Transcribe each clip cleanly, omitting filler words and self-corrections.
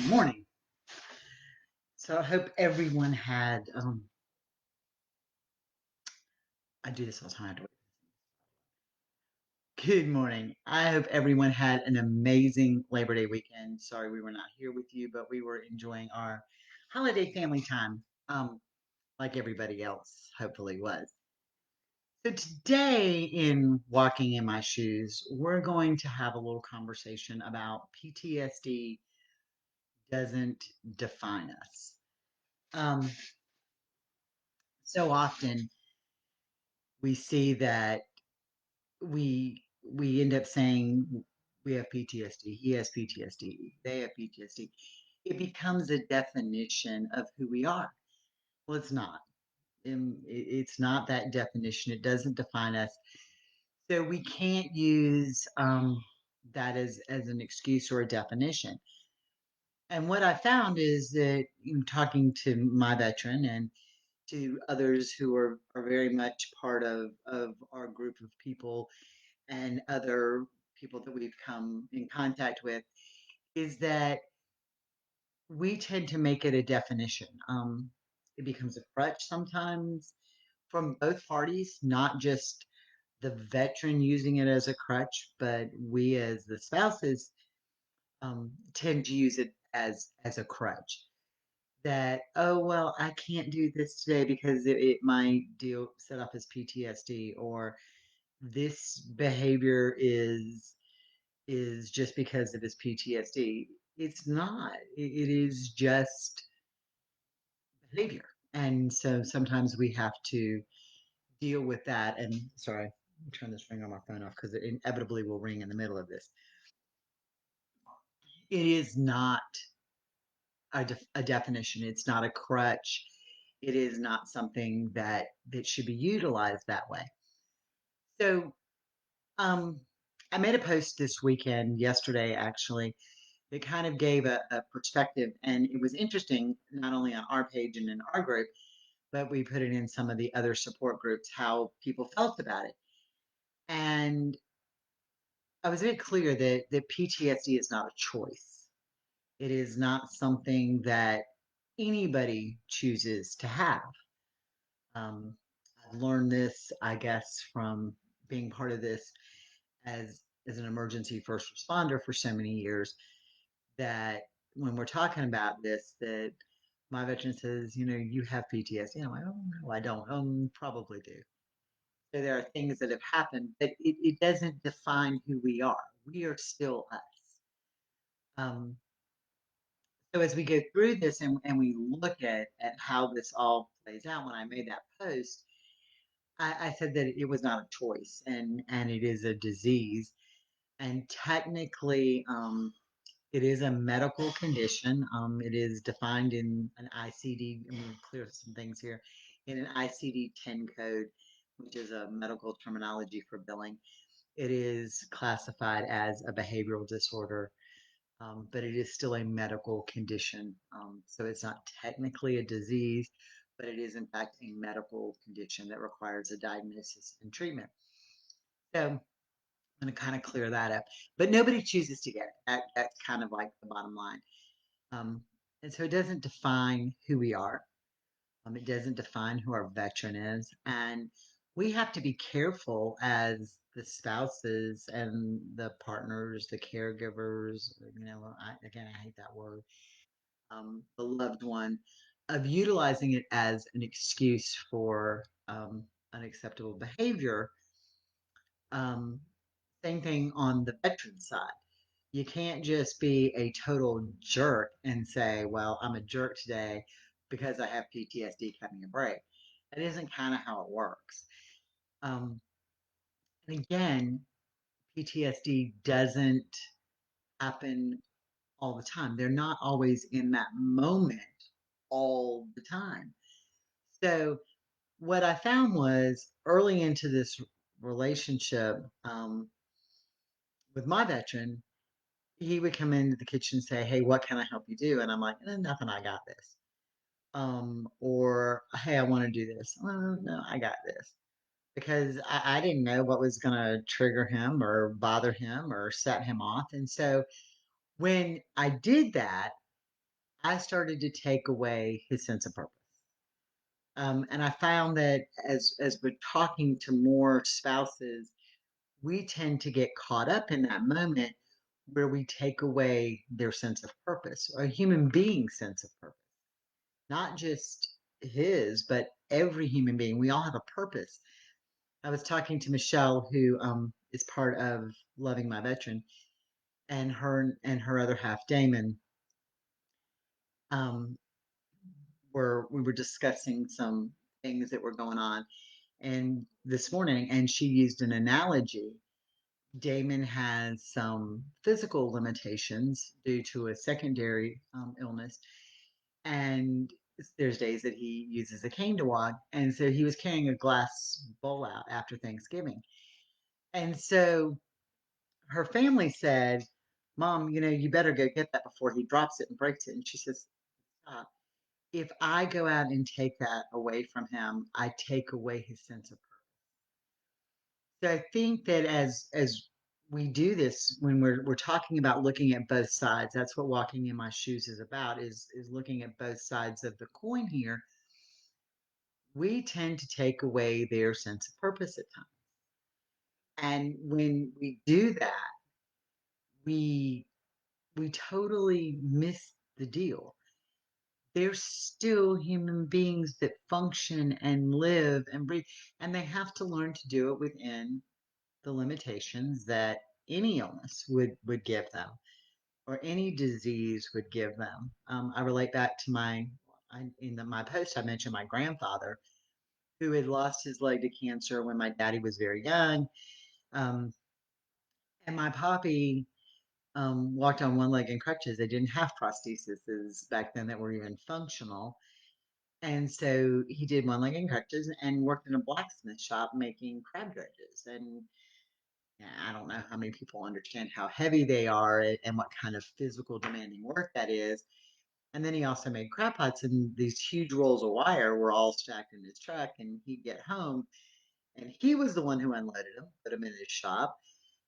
morning. So I hope everyone had. I do this all the time. Good morning. I hope everyone had an amazing Labor Day weekend. Sorry we were not here with you, but we were enjoying our holiday family time, like everybody else hopefully was. So today in Walking in My Shoes, we're going to have a little conversation about PTSD doesn't define us. Um, so often we see that we end up saying we have PTSD, he has PTSD, they have PTSD. It becomes a definition of who we are. Well, it's not. It's not that definition. It doesn't define us. So we can't use that as an excuse or a definition. And what I found is that in talking to my veteran and to others who are very much part of our group of people and other people that we've come in contact with is that we tend to make it a definition. It becomes a crutch sometimes from both parties, not just the veteran using it as a crutch, but we as the spouses tend to use it as a crutch. That oh well, I can't do this today because it might deal set up as PTSD, or this behavior is just because of his PTSD. It's not. It is just behavior. And so sometimes we have to deal with that. And sorry, turn this ring on my phone off because it inevitably will ring in the middle of this. It is not a definition. It's not a crutch. It is not something that should be utilized that way. So um, I made a post this weekend, yesterday actually, that kind of gave a perspective. And it was interesting, not only on our page and in our group, but we put it in some of the other support groups, how people felt about it. And I was very clear that PTSD is not a choice. It is not something that anybody chooses to have. Um, I've learned this, I guess, from being part of this as an emergency first responder for so many years, that when we're talking about this, that my veteran says, you have PTSD. I'm like, oh no, I don't. Probably do. So there are things that have happened, but it doesn't define who we are. We are still us. Um, so as we go through this and we look at how this all plays out, when I made that post, I said that it was not a choice, and it is a disease. And technically, it is a medical condition. It is defined in an ICD. I'm going to clear some things here. In an ICD 10 code, which is a medical terminology for billing, it is classified as a behavioral disorder, but it is still a medical condition. So it's not technically a disease, but it is in fact a medical condition that requires a diagnosis and treatment. So I'm going to kind of clear that up. But nobody chooses to get it. That's kind of like the bottom line. Um, and so it doesn't define who we are. It doesn't define who our veteran is. And we have to be careful as the spouses and the partners, the caregivers, again, I hate that word, the loved one, of utilizing it as an excuse for unacceptable behavior. Um, Same thing on the veteran side. You can't just be a total jerk and say, well, I'm a jerk today because I have PTSD, cut me a break. That isn't kind of how it works. Um, and again, PTSD doesn't happen all the time. They're not always in that moment all the time. So, what I found was early into this relationship with my veteran, he would come into the kitchen and say, hey, what can I help you do? And I'm like, nothing, I got this. Or, hey, I want to do this. Oh, no, I got this. Because I didn't know what was going to trigger him or bother him or set him off. And so when I did that, I started to take away his sense of purpose. And I found that as we're talking to more spouses, we tend to get caught up in that moment where we take away their sense of purpose, or a human being's sense of purpose, not just his, but every human being. We all have a purpose. I was talking to Michelle, who is part of Loving My Veteran, and her other half, Damon, um, we were discussing some things that were going on, and this morning, and she used an analogy. Damon has some physical limitations due to a secondary illness, and there's days that he uses a cane to walk, and so he was carrying a glass bowl out after Thanksgiving, and so her family said, "Mom, you better go get that before he drops it and breaks it." And she says, "Stop. If I go out and take that away from him, I take away his sense of purpose." So I think that as we do this, when we're talking about looking at both sides, that's what walking in my shoes is about, is looking at both sides of the coin here. We tend to take away their sense of purpose at times. And when we do that, we we totally miss the deal. They're still human beings that function and live and breathe, and they have to learn to do it within the limitations that any illness would give them, or any disease would give them. I relate back to my post. I mentioned my grandfather, who had lost his leg to cancer when my daddy was very young, um, and my poppy walked on one leg in crutches. They didn't have prostheses back then that were even functional. And so he did one leg in crutches and worked in a blacksmith shop making crab dredges. And yeah, I don't know how many people understand how heavy they are and what kind of physical demanding work that is. And then he also made crab pots, and these huge rolls of wire were all stacked in his truck. And he'd get home, and he was the one who unloaded them, put them in his shop,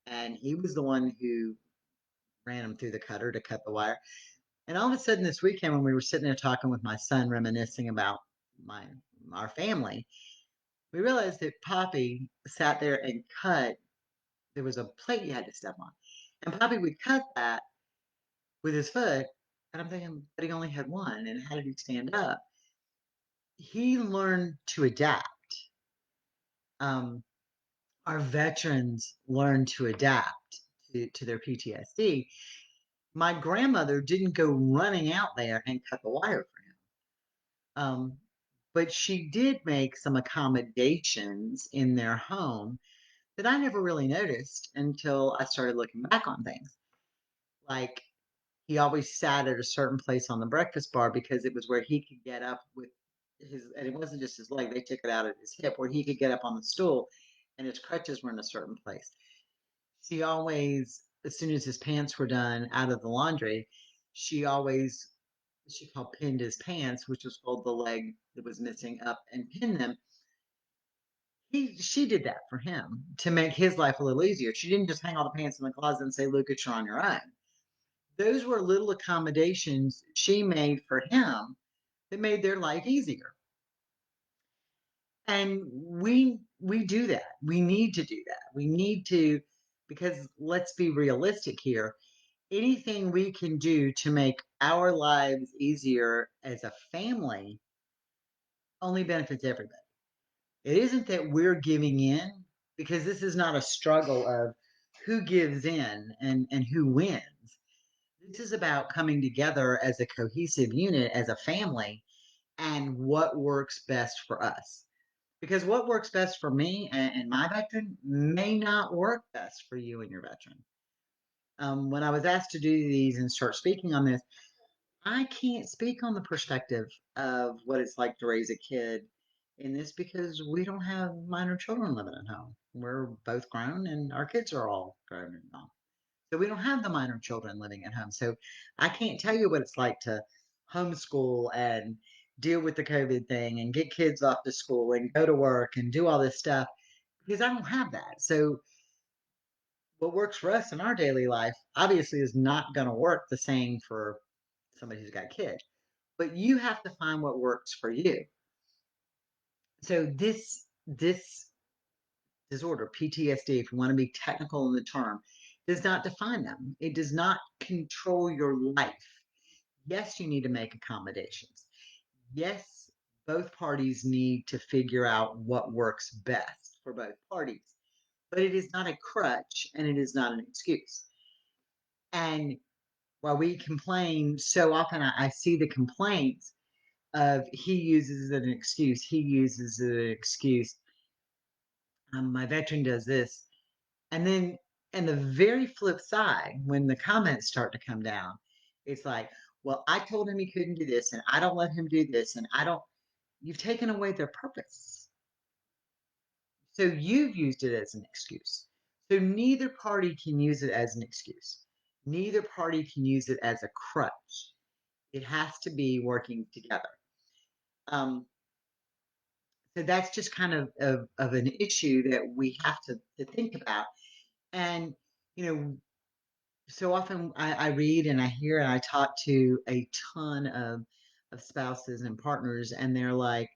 and he was the one who ran them through the cutter to cut the wire. And all of a sudden, this weekend, when we were sitting there talking with my son, reminiscing about my our family, we realized that Poppy sat there and cut. There was a plate you had to step on, and Poppy would cut that with his foot. And I'm thinking, but he only had one, and how did he stand up? He learned to adapt. Um, our veterans learn to adapt to their PTSD. My grandmother didn't go running out there and cut the wire for him. Um, but she did make some accommodations in their home that I never really noticed until I started looking back on things. Like, he always sat at a certain place on the breakfast bar because it was where he could get up with and it wasn't just his leg, they took it out at his hip, where he could get up on the stool and his crutches were in a certain place. She always, as soon as his pants were done out of the laundry, she always, she called pinned his pants, which was called the leg that was missing up, and pinned them. She did that for him to make his life a little easier. She didn't just hang all the pants in the closet and say, Lucas, you're on your own. Those were little accommodations she made for him that made their life easier. And we do that. We need to do that. We need to, because let's be realistic here. Anything we can do to make our lives easier as a family only benefits everybody. It isn't that we're giving in, because this is not a struggle of who gives in and who wins. This is about coming together as a cohesive unit, as a family, and what works best for us. Because what works best for me and my veteran may not work best for you and your veteran. When I was asked to do these and start speaking on this, I can't speak on the perspective of what it's like to raise a kid in this, because we don't have minor children living at home. We're both grown and our kids are all grown and gone. So we don't have the minor children living at home. So I can't tell you what it's like to homeschool and deal with the COVID thing and get kids off to school and go to work and do all this stuff, because I don't have that. So what works for us in our daily life obviously is not going to work the same for somebody who's got a kid, but you have to find what works for you. So this disorder, PTSD, if you want to be technical in the term, does not define them. It does not control your life. Yes, you need to make accommodations. Yes, both parties need to figure out what works best for both parties, but it is not a crutch and it is not an excuse. And while we complain so often, I see the complaints of he uses it as an excuse, he uses it as an excuse. My veteran does this. And then, and the very flip side, when the comments start to come down, it's like, well, I told him he couldn't do this, and I don't let him do this, and I don't, you've taken away their purpose. So you've used it as an excuse. So neither party can use it as an excuse. Neither party can use it as a crutch. It has to be working together. Um, so that's just kind of an issue that we have to think about. And, you know, so often I read and I hear and I talk to a ton of spouses and partners, and they're like,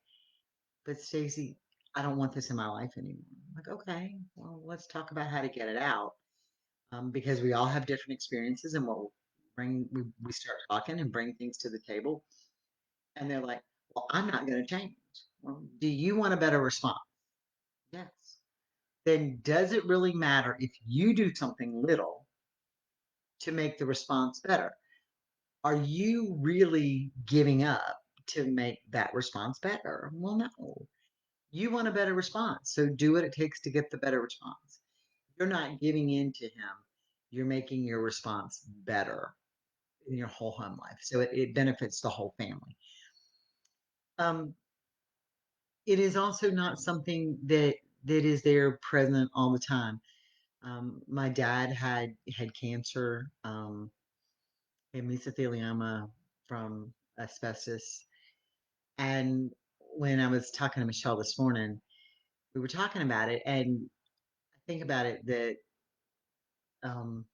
but Stacey, I don't want this in my life anymore. I'm like, okay, well, let's talk about how to get it out. Because we all have different experiences, and what we start talking and bring things to the table. And they're like, well, I'm not going to change. Well, do you want a better response? Yes. Then does it really matter if you do something little to make the response better? Are you really giving up to make that response better? Well, no. You want a better response. So do what it takes to get the better response. You're not giving in to him. You're making your response better in your whole home life. So it benefits the whole family. Um, it is also not something that is there present all the time. My dad had cancer, and mesothelioma from asbestos. And when I was talking to Michelle this morning, we were talking about it, and I think about it that um,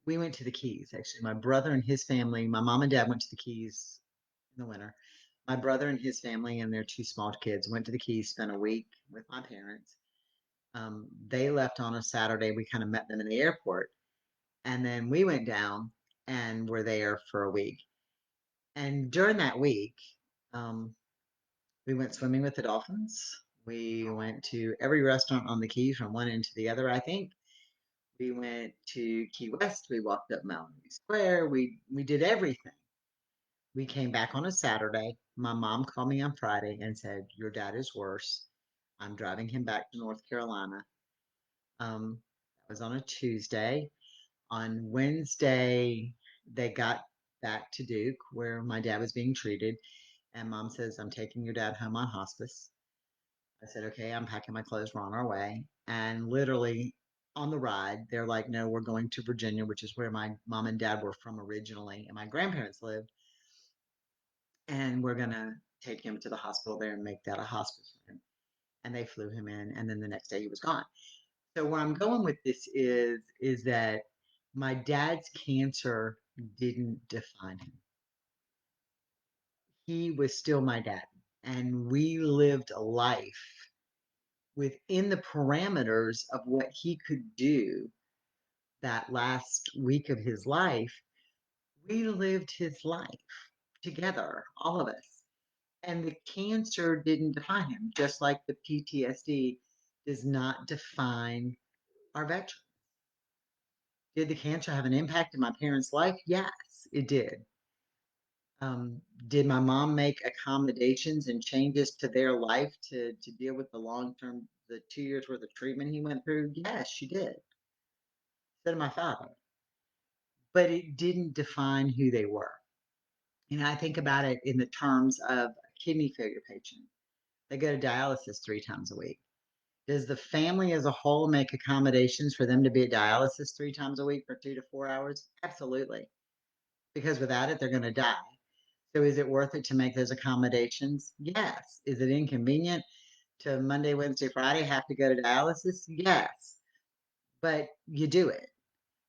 we went to the Keys. Actually, my brother and his family, my mom and dad went to the Keys in the winter. My brother and his family and their two small kids went to the Keys, spent a week with my parents. They left on a Saturday. We kind of met them in the airport, and then we went down and were there for a week. And during that week, um, we went swimming with the dolphins. We went to every restaurant on the Keys from one end to the other, I think. We went to Key West. We walked up Mountain View Square. We did everything. We came back on a Saturday. My mom called me on Friday and said, "Your dad is worse. I'm driving him back to North Carolina." That was on a Tuesday. On Wednesday, they got back to Duke, where my dad was being treated. And mom says, "I'm taking your dad home on hospice." I said, "Okay, I'm packing my clothes. We're on our way." And literally on the ride, they're like, "No, we're going to Virginia," which is where my mom and dad were from originally, and my grandparents lived. And we're going to take him to the hospital there and make that a hospice for him. And they flew him in. And then the next day he was gone. So where I'm going with this is that my dad's cancer didn't define him. He was still my dad. And we lived a life within the parameters of what he could do that last week of his life. We lived his life together, all of us. And the cancer didn't define him, just like the PTSD does not define our veterans. Did the cancer have an impact in my parents' life? Yes, it did. Did my mom make accommodations and changes to their life to deal with the long term, the 2 years worth of treatment he went through? Yes, she did. So did my father. But it didn't define who they were. And I think about it in the terms of a kidney failure patient. They go to dialysis 3 times a week. Does the family as a whole make accommodations for them to be at dialysis 3 times a week for 2 to 4 hours? Absolutely. Because without it, they're going to die. So is it worth it to make those accommodations? Yes. Is it inconvenient to Monday, Wednesday, Friday have to go to dialysis? Yes. But you do it.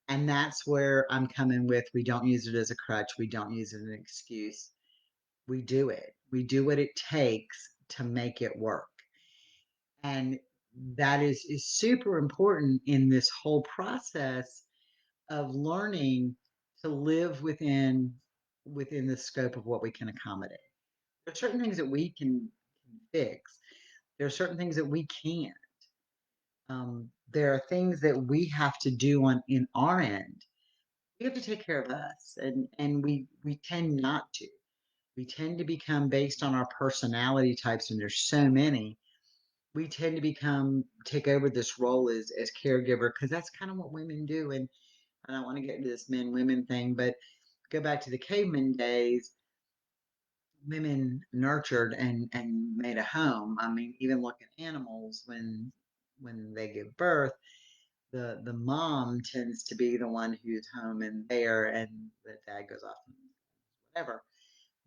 And that's where I'm coming with we don't use it as a crutch, we don't use it as an excuse. We do it. We do what it takes to make it work. And that is super important in this whole process of learning to live within the scope of what we can accommodate. There are certain things that we can fix. There are certain things that we can't. There are things that we have to do on in our end. We have to take care of us, and we tend not to. We tend to become based on our personality types, and there's so many. We tend to become take over this role as caregiver because that's kind of what women do. And I don't want to get into this men women thing, but go back to the caveman days. Women nurtured and made a home. I mean, even look at animals when they give birth, the mom tends to be the one who's home and there, and the dad goes off and whatever.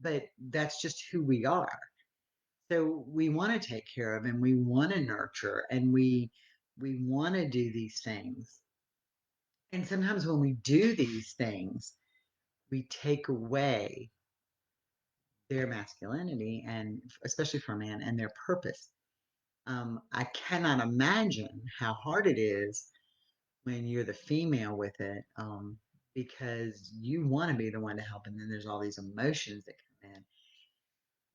But that's just who we are. So we want to take care of and we want to nurture and we want to do these things. And sometimes when we do these things, we take away their masculinity and especially for a man and their purpose. I cannot imagine how hard it is when you're the female with it, because you want to be the one to help, and then there's all these emotions that come in.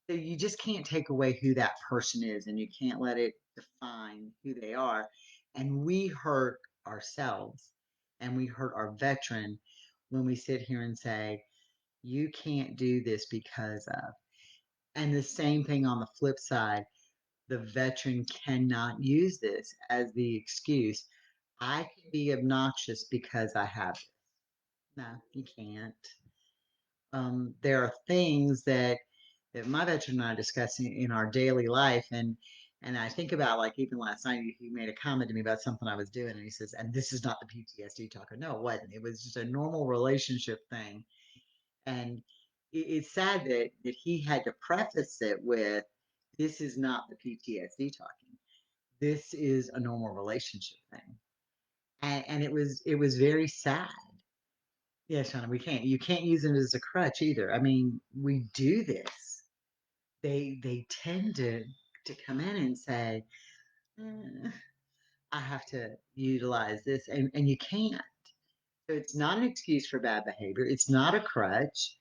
So you just can't take away who that person is, and you can't let it define who they are. And we hurt ourselves, and we hurt our veteran when we sit here and say, "You can't do this because of." And the same thing on the flip side, the veteran cannot use this as the excuse. I can be obnoxious because I have this. No, you can't. There are things that my veteran and I discuss in our daily life, and I think about like even last night he made a comment to me about something I was doing, and he says, "And this is not the PTSD talker." No, it wasn't. It was just a normal relationship thing, and it's sad that he had to preface it with, "This is not the PTSD talking. This is a normal relationship thing," and it was very sad. Yeah, Shauna, we can't. You can't use it as a crutch either. I mean, we do this. They tend to come in and say, "Eh, I have to utilize this," and you can't. So it's not an excuse for bad behavior. It's not a crutch.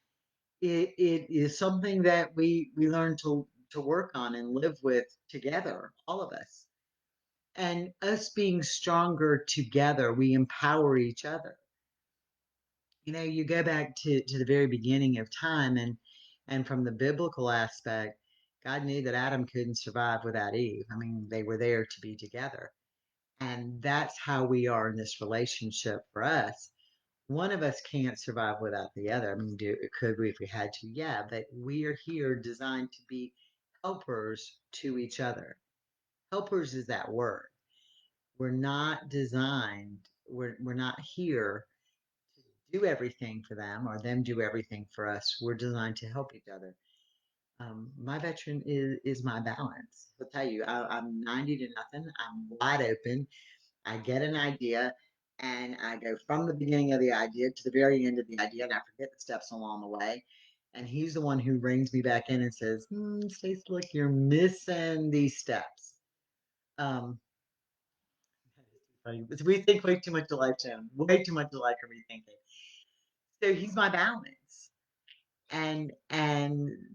It is something that we learn to work on and live with together, all of us. And us being stronger together, we empower each other. You go back to the very beginning of time, and from the biblical aspect, God knew that Adam couldn't survive without Eve. I mean, they were there to be together. And that's how we are in this relationship for us. One of us can't survive without the other. I mean, could we if we had to? Yeah, but we are here designed to be helpers to each other. Helpers is that word. We're not designed, we're not here do everything for them or them do everything for us. We're designed to help each other. My veteran is my balance. I'll tell you, I'm 90 to nothing. I'm wide open. I get an idea and I go from the beginning of the idea to the very end of the idea, and I forget the steps along the way. And he's the one who brings me back in and says, Stacey, look, you're missing these steps. Um, we think way too much alike, Jim. Way too much alike are we thinking? So he's my balance. And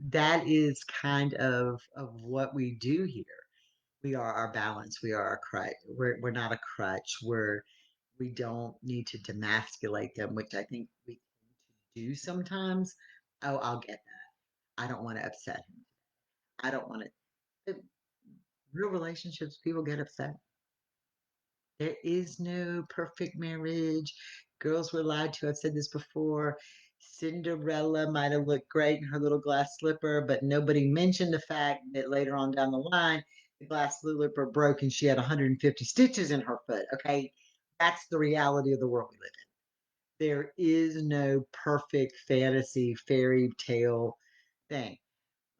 that is kind of what we do here. We are our balance. We are our crutch. We're not a crutch. We don't need to demasculate them, which I think we do sometimes. Oh, I'll get that. I don't want to upset him. I don't want to. Real relationships, people get upset. There is no perfect marriage. Girls were lied to. I've said this before. Cinderella might have looked great in her little glass slipper, but nobody mentioned the fact that later on down the line, the glass slipper broke and she had 150 stitches in her foot. Okay. That's the reality of the world we live in. There is no perfect fantasy fairy tale thing.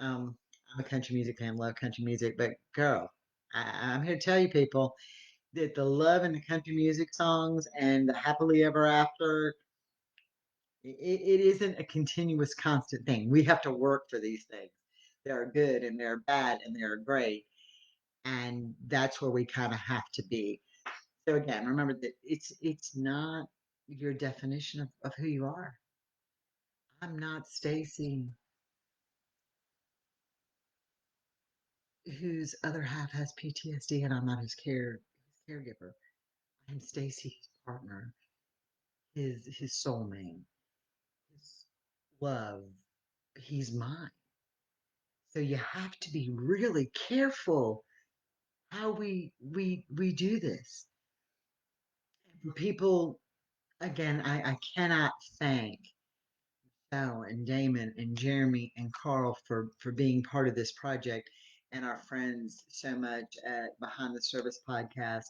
I'm a country music fan, love country music, but girl, I'm here to tell you people, that the love and the country music songs and the happily ever after, it isn't a continuous constant thing. We have to work for these things. They're good and they're bad and they're great. And that's where we kind of have to be. So again, remember that it's not your definition of who you are. I'm not Stacy, whose other half has PTSD, and I'm not his caregiver. I'm Stacy's partner, his soulmate, his love. He's mine. So you have to be really careful how we do this. For people, again, I cannot thank Sal and Damon and Jeremy and Carl for being part of this project, and our friends so much at Behind the Service podcast,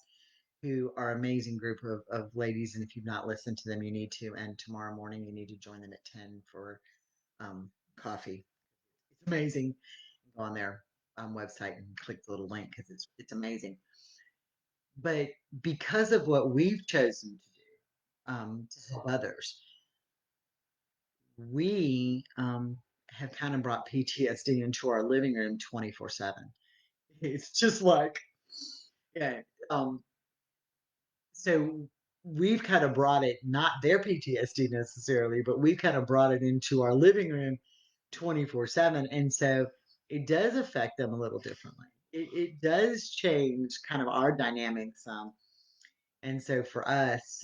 who are an amazing group of ladies. And if you've not listened to them, you need to. And tomorrow morning, you need to join them at 10 for coffee. It's amazing. Go on their website and click the little link because it's amazing. But because of what we've chosen to do to help others, we have kind of brought PTSD into our living room 24/7. It's just like, yeah. So we've kind of brought it, not their PTSD necessarily, but we kind of brought it into our living room 24/7. And so it does affect them a little differently. It does change kind of our dynamics. And so for us,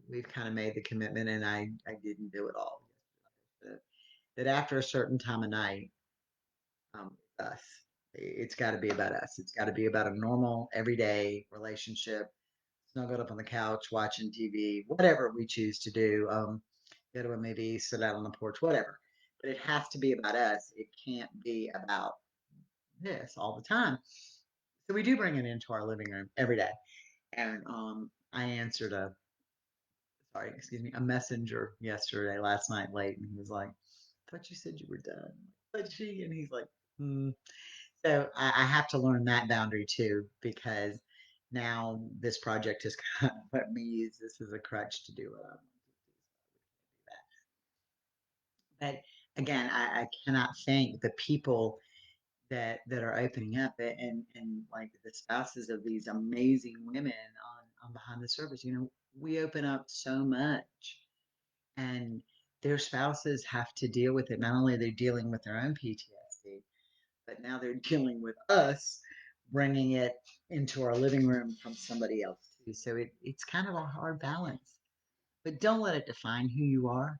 we've kind of made the commitment, and I didn't do it all, that, that after a certain time of night, us, it's got to be about us. It's got to be about a normal, everyday relationship, snuggled up on the couch, watching TV, whatever we choose to do. Go to a movie, sit out on the porch, whatever. But it has to be about us. It can't be about this all the time. So we do bring it into our living room every day. And I answered a messenger yesterday, last night late, and he was like, "I thought you said you were done." But she, and he's like, hmm. So I have to learn that boundary too, because now this project has kind of let me use this as a crutch to do what I want to do. But again, I cannot thank the people that are opening up, and like the spouses of these amazing women on Behind the Service. We open up so much, and their spouses have to deal with it. Not only are they dealing with their own PTSD, but now they're dealing with us bringing it into our living room from somebody else too. So it's kind of a hard balance. But don't let it define who you are.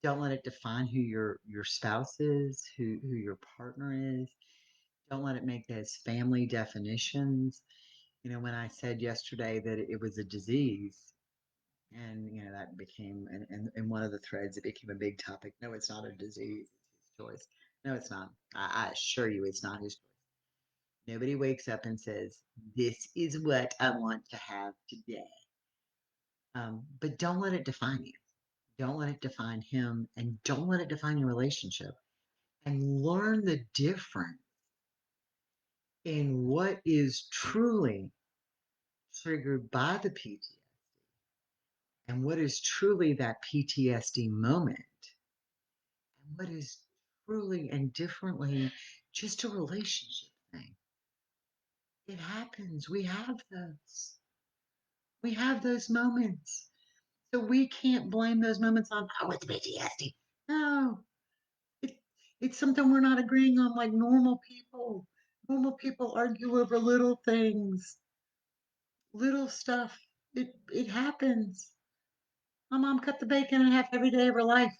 Don't let it define who your spouse is, who your partner is. Don't let it make those family definitions. When I said yesterday that it was a disease, and that became, and one of the threads, it became a big topic. No, it's not a disease. It's his choice. No, it's not. I assure you, it's not his choice. Nobody wakes up and says, "This is what I want to have today." But don't let it define you. Don't let it define him, and don't let it define your relationship. And learn the difference in what is truly triggered by the PTSD and what is truly that PTSD moment and what is truly and differently just a relationship thing. It happens. We have those. We have those moments. So we can't blame those moments on, oh, it's PTSD. No, it, it's something we're not agreeing on like normal people. Normal people argue over little things, little stuff. It happens. My mom cut the bacon in half every day of her life.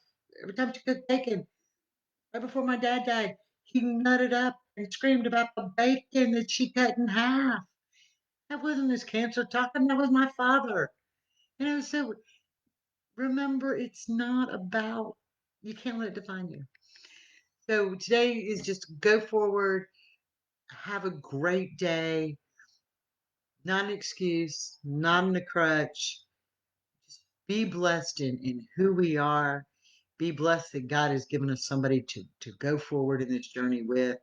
Every time she cooked bacon, right before my dad died, he nutted up and screamed about the bacon that she cut in half. That wasn't his cancer talking, that was my father. So remember, it's not about, you can't let it define you. So today is just go forward, have a great day, not an excuse, not in a crutch. Just be blessed in who we are. Be blessed that God has given us somebody to go forward in this journey with,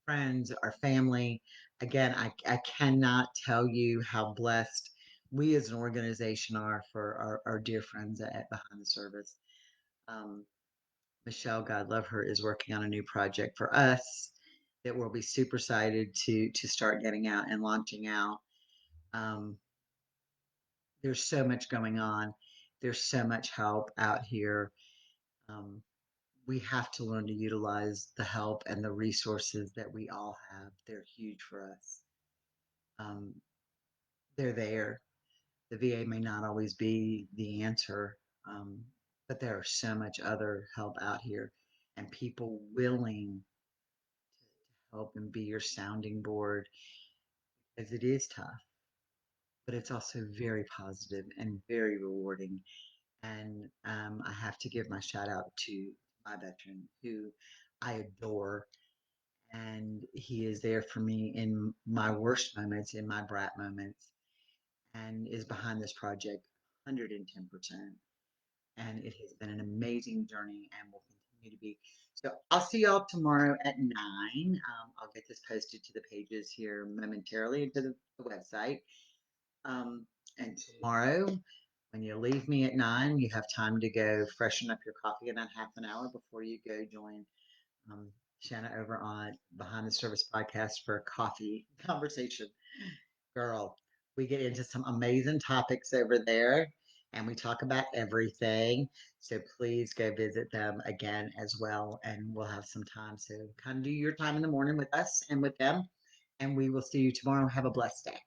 friends, our family. again, I cannot tell you how blessed we as an organization are for our dear friends at Behind the Service. Um, Michelle, God love her, is working on a new project for us that we'll be super excited to start getting out and launching out. Um, there's so much going on. There's so much help out here. Um, we have to learn to utilize the help and the resources that we all have. They're huge for us. Um, they're there. The VA may not always be the answer, um, but there are so much other help out here and people willing to help and be your sounding board as it is tough, but it's also very positive and very rewarding. And I have to give my shout out to my veteran who I adore. And he is there for me in my worst moments, in my brat moments, and is behind this project 110%. And it has been an amazing journey and will continue to be. So I'll see y'all tomorrow at 9. I'll get this posted to the pages here momentarily and to the website. Um, and tomorrow, when you leave me at 9, you have time to go freshen up your coffee in that half an hour before you go join um, Shanna over on Behind the Service podcast for a coffee conversation. Girl, we get into some amazing topics over there and we talk about everything. So please go visit them again as well. And we'll have some time. So kind of do your time in the morning with us and with them. And we will see you tomorrow. Have a blessed day.